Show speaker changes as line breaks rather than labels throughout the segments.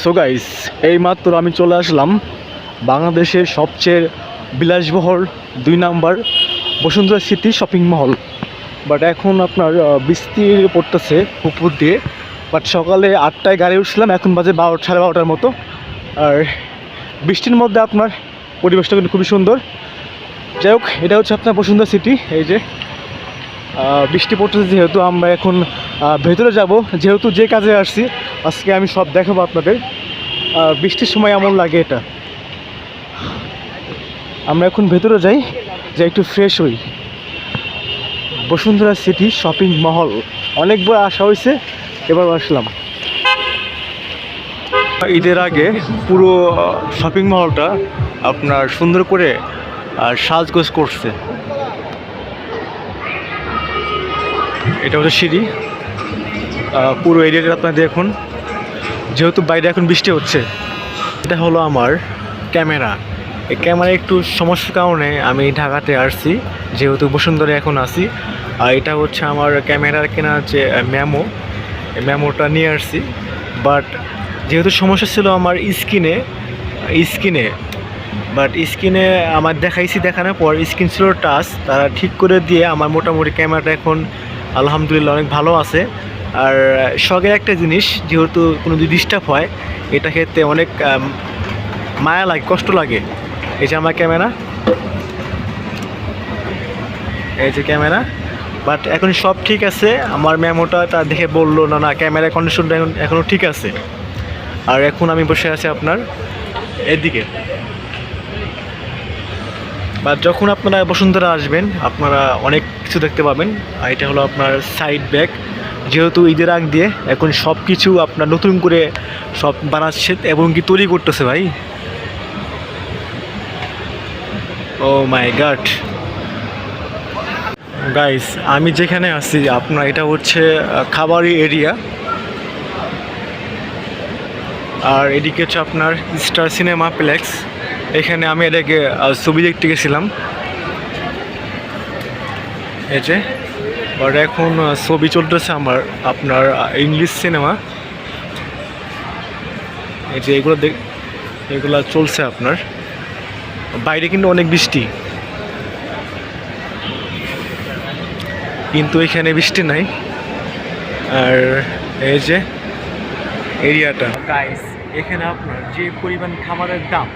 So guys, এইমাত্র আমি চলে আসলাম বাংলাদেশের সবচেয়ে বিলাসবহুল 2 number Bashundhara city shopping mall. But এখন আপনার বৃষ্টি পড়তেছে উপর দিয়ে। বাট সকালে 8টায় গাড়ি উঠছিলাম, এখন বাজে 12 সাড়ে 12টার মতো। আর বৃষ্টির মধ্যে আপনার পরিবেশটা কিন্তু খুবই সুন্দর। যাই হোক, এটা হচ্ছে আপনার বসুন্ধরা সিটি। এই যে বৃষ্টি পড়তেছে, যেহেতু আমরা এখন ভেতরে যাব, যেহেতু যে কাজে আসছি আজকে আমি সব দেখাবো আপনাদের। বৃষ্টির সময় এমন লাগে এটা। আমরা এখন ভেতরে যাই, যে একটু ফ্রেশ হই। বসুন্ধরা সিটি শপিং মহল অনেকবার আসা হয়েছে, এবার আসলাম। ঈদের আগে পুরো শপিং মহলটা আপনার সুন্দর করে সাজগোজ করছে। এটা হচ্ছে সিঁড়ি, পুরো এরিয়াটা আপনার দেখুন, যেহেতু বাইরে এখন বৃষ্টি হচ্ছে। এটা হলো আমার ক্যামেরা। এই ক্যামেরা একটু সমস্যার কারণে আমি ঢাকাতে আসছি, যেহেতু বসুন্ধরা এখন আসি। আর এটা হচ্ছে আমার ক্যামেরার কেনা যে মেমোটা নিয়ে আসছি। বাট যেহেতু সমস্যা ছিল আমার স্ক্রিনে আমার দেখানোর পর স্ক্রিন ছিল টাচ, তারা ঠিক করে দিয়ে আমার মোটামুটি ক্যামেরাটা এখন আলহামদুলিল্লাহ অনেক ভালো আছে। আর শখের একটা জিনিস, যেহেতু কোনো যদি ডিস্টার্ব হয় এটা ক্ষেত্রে অনেক মায়া লাগে, কষ্ট লাগে। এই যে আমার ক্যামেরা, বাট এখন সব ঠিক আছে। আমার মেমোটা তা দেখে বললো না ক্যামেরা কন্ডিশনটা এখনও ঠিক আছে। আর এখন আমি বসে আছি আপনার এদিকে। বা যখন আপনারা বসুন্ধরা আসবেন আপনারা অনেক কিছু দেখতে পাবেন। আর এটা হলো আপনার সাইড ব্যাগ, যেহেতু ঈদের আগ দিয়ে এখন সব কিছু আপনার নতুন করে সব বানাচ্ছে এবং কি তৈরি করতেছে ভাই। ও মাই গড গাইস, আমি যেখানে আছি আপনার এটা হচ্ছে খাবারের এরিয়া। আর এদিকে হচ্ছে আপনার স্টার সিনেমা প্লেক্স। এখানে আমি এটাকে ছবি দেখতে গেছিলাম। এই যে বাট এখন ছবি চলতেছে আমার আপনার ইংলিশ সিনেমা। এই যে এগুলা চলছে আপনার। বাইরে কিন্তু অনেক বৃষ্টি, কিন্তু এখানে বৃষ্টি নাই। আর এই যে এরিয়াটা গাইস, এখানে আপনার যে পরিমাণ খাবারের দাম,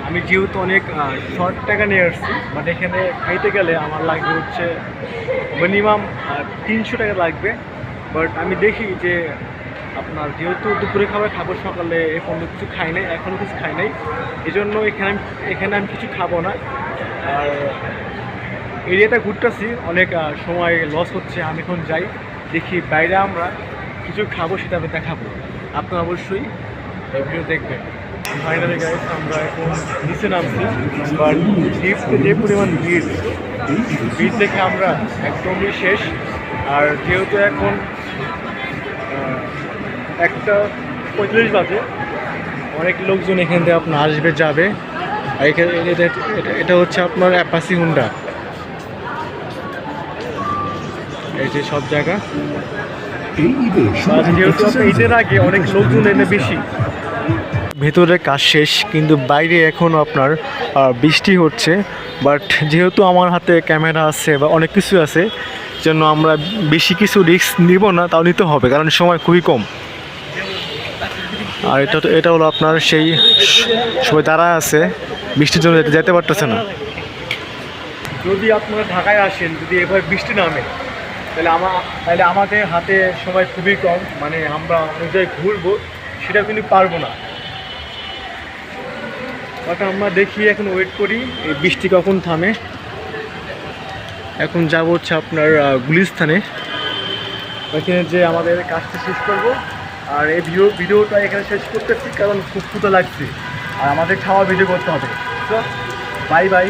আমি যেহেতু অনেক শর্ট টাকা নিয়ে আসছি, বাট এখানে খাইতে গেলে আমার লাগবে হচ্ছে মিনিমাম 300 টাকা লাগবে। বাট আমি দেখি যে আপনার যেহেতু দুপুরে খাবার খাবো, সকালে এখনো কিছু খাই নাই, এই জন্য এখানে আমি কিছু খাবো না। আর এরিয়াটা ঘুরতেছি, অনেক সময় লস হচ্ছে। আমি এখন যাই, দেখি বাইরে আমরা কিছু খাবো, সেটা আমি দেখাবো। আপনারা অবশ্যই এই ভিডিও দেখবেন। ফাইনালি গাইস, আমরা এখন নিচে নামছি, বাট লিফটে যে পরিমাণ ভিড় দেখে আমরা একদমই শেষ। আর যেহেতু এখন 1:45 বাজে, অনেক লোকজন এখান থেকে আপনার আসবে যাবে। আর এখানে এটা হচ্ছে আপনার অ্যাপাসি হুন্ডা। এই যে সব জায়গা, যেহেতু আপনার ঈদের আগে অনেক লোকজন এনে বেশি। ভেতরে কাজ শেষ, কিন্তু বাইরে এখন আপনার বৃষ্টি হচ্ছে। বাট যেহেতু আমার হাতে ক্যামেরা আছে বা অনেক কিছু আছে, জন্য আমরা বেশি কিছু রিস্ক নিব না, তাও নিতে হবে, কারণ সময় খুবই কম। আর এটা হলো আপনার সেই সবাই দাঁড়ায় আছে, বৃষ্টির জন্য যেতে পারতেছে না। যদি আপনারা ঢাকায় আসেন, যদি এভাবে বৃষ্টি নামে, তাহলে আমাদের হাতে সময় খুবই কম, মানে আমরা অনেক জায়গায় ঘুরবো সেটা কিন্তু পারবো না। বাট আমরা দেখি, এখন ওয়েট করি এই বৃষ্টি কখন থামে। এখন যাব হচ্ছে আপনার গুলিস্তানে, ওইখানে যে আমাদের কাজটা শেষ করব। আর এই ভিডিওটা এখানে শেষ করতেছি, কারণ খুব ক্ষুধা লাগছে আর আমাদের খাওয়া ভিডিও করতে হবে। তো বাই বাই।